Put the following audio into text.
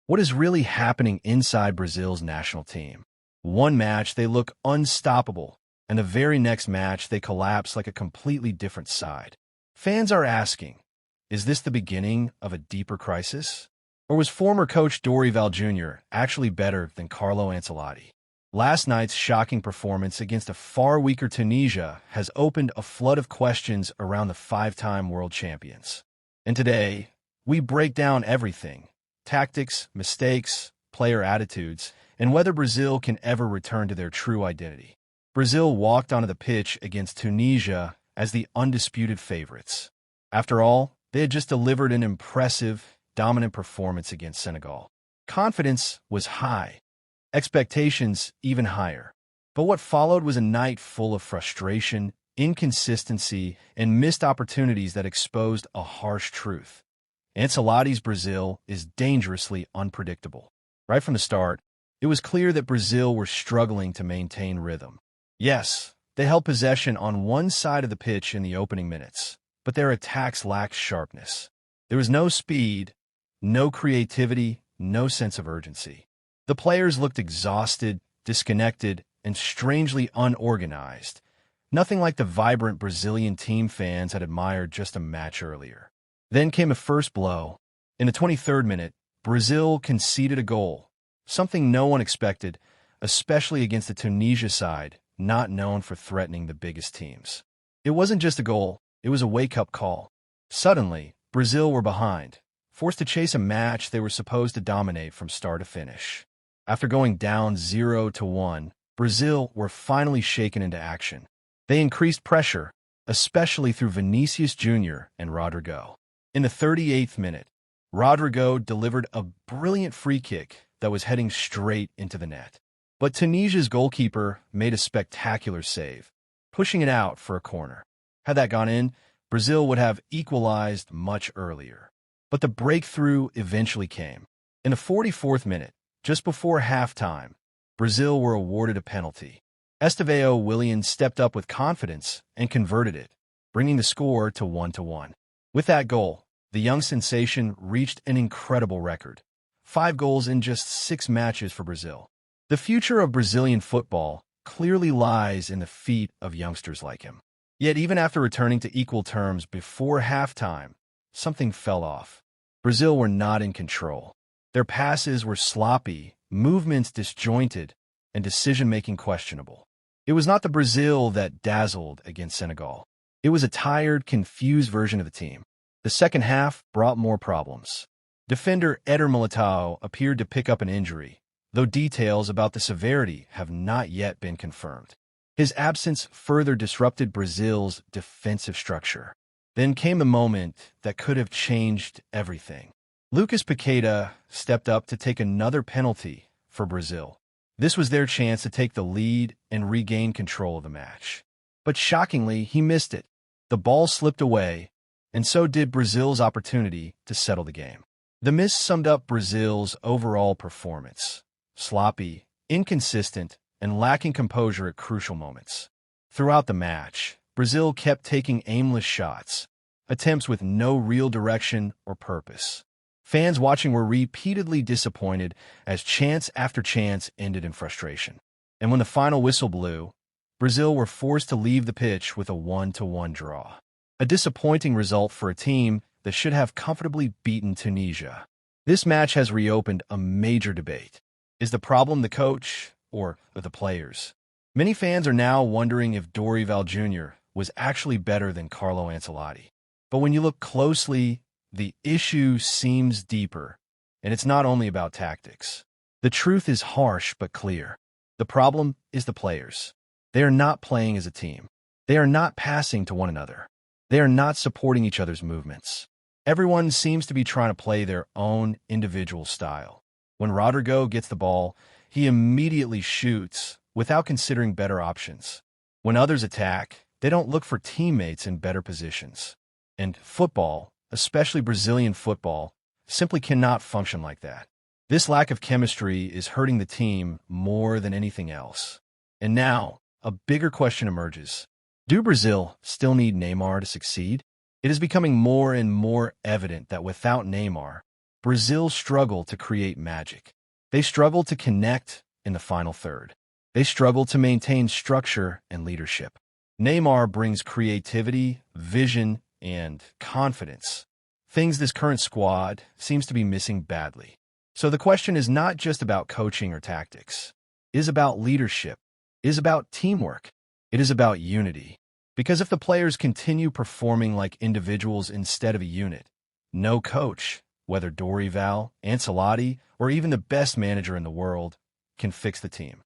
What is really happening inside Brazil's national team? One match, they look unstoppable, and the very next match, they collapse like a completely different side. Fans are asking, is this the beginning of a deeper crisis? Or was former coach Dorival Junior actually better than Carlo Ancelotti? Last night's shocking performance against a far weaker Tunisia has opened a flood of questions around the five-time world champions. And today, we break down everything: tactics, mistakes, player attitudes, and whether Brazil can ever return to their true identity. Brazil walked onto the pitch against Tunisia as the undisputed favorites. After all, they had just delivered an impressive, dominant performance against Senegal. Confidence was high, expectations even higher. But what followed was a night full of frustration, inconsistency, and missed opportunities that exposed a harsh truth. Ancelotti's Brazil is dangerously unpredictable. Right from the start, it was clear that Brazil were struggling to maintain rhythm. Yes, they held possession on one side of the pitch in the opening minutes, but their attacks lacked sharpness. There was no speed, no creativity, no sense of urgency. The players looked exhausted, disconnected, and strangely unorganized, nothing like the vibrant Brazilian team fans had admired just a match earlier. Then came a first blow. In the 23rd minute, Brazil conceded a goal, something no one expected, especially against the Tunisia side, not known for threatening the biggest teams. It wasn't just a goal, it was a wake-up call. Suddenly, Brazil were behind, forced to chase a match they were supposed to dominate from start to finish. After going down 0-1, Brazil were finally shaken into action. They increased pressure, especially through Vinicius Junior and Rodrygo. In the 38th minute, Rodrygo delivered a brilliant free kick that was heading straight into the net. But Tunisia's goalkeeper made a spectacular save, pushing it out for a corner. Had that gone in, Brazil would have equalized much earlier. But the breakthrough eventually came. In the 44th minute, just before halftime, Brazil were awarded a penalty. Estêvão Willian stepped up with confidence and converted it, bringing the score to 1-1. With that goal, the young sensation reached an incredible record: 5 goals in just 6 matches for Brazil. The future of Brazilian football clearly lies in the feet of youngsters like him. Yet even after returning to equal terms before halftime, something fell off. Brazil were not in control. Their passes were sloppy, movements disjointed, and decision-making questionable. It was not the Brazil that dazzled against Senegal. It was a tired, confused version of the team. The second half brought more problems. Defender Eder Militao appeared to pick up an injury, though details about the severity have not yet been confirmed. His absence further disrupted Brazil's defensive structure. Then came the moment that could have changed everything. Paqueta stepped up to take another penalty for Brazil. This was their chance to take the lead and regain control of the match. But shockingly, he missed it. The ball slipped away, and so did Brazil's opportunity to settle the game. The miss summed up Brazil's overall performance: sloppy, inconsistent, and lacking composure at crucial moments. Throughout the match, Brazil kept taking aimless shots, attempts with no real direction or purpose. Fans watching were repeatedly disappointed as chance after chance ended in frustration. And when the final whistle blew, Brazil were forced to leave the pitch with a 1-1 draw. A disappointing result for a team that should have comfortably beaten Tunisia. This match has reopened a major debate. Is the problem the coach or the players? Many fans are now wondering if Dorival Junior was actually better than Carlo Ancelotti. But when you look closely, the issue seems deeper, and it's not only about tactics. The truth is harsh but clear. The problem is the players. They are not playing as a team. They are not passing to one another. They are not supporting each other's movements. Everyone seems to be trying to play their own individual style. When Rodrygo gets the ball, he immediately shoots without considering better options. When others attack, they don't look for teammates in better positions. And football, especially Brazilian football, simply cannot function like that. This lack of chemistry is hurting the team more than anything else. And now, a bigger question emerges. Do Brazil still need Neymar to succeed? It is becoming more and more evident that without Neymar, Brazil struggle to create magic. They struggle to connect in the final third. They struggle to maintain structure and leadership. Neymar brings creativity, vision, and confidence, things this current squad seems to be missing badly. So the question is not just about coaching or tactics. It is about leadership. It is about teamwork. It is about unity. Because if the players continue performing like individuals instead of a unit, no coach, whether Dorival, Ancelotti, or even the best manager in the world, can fix the team.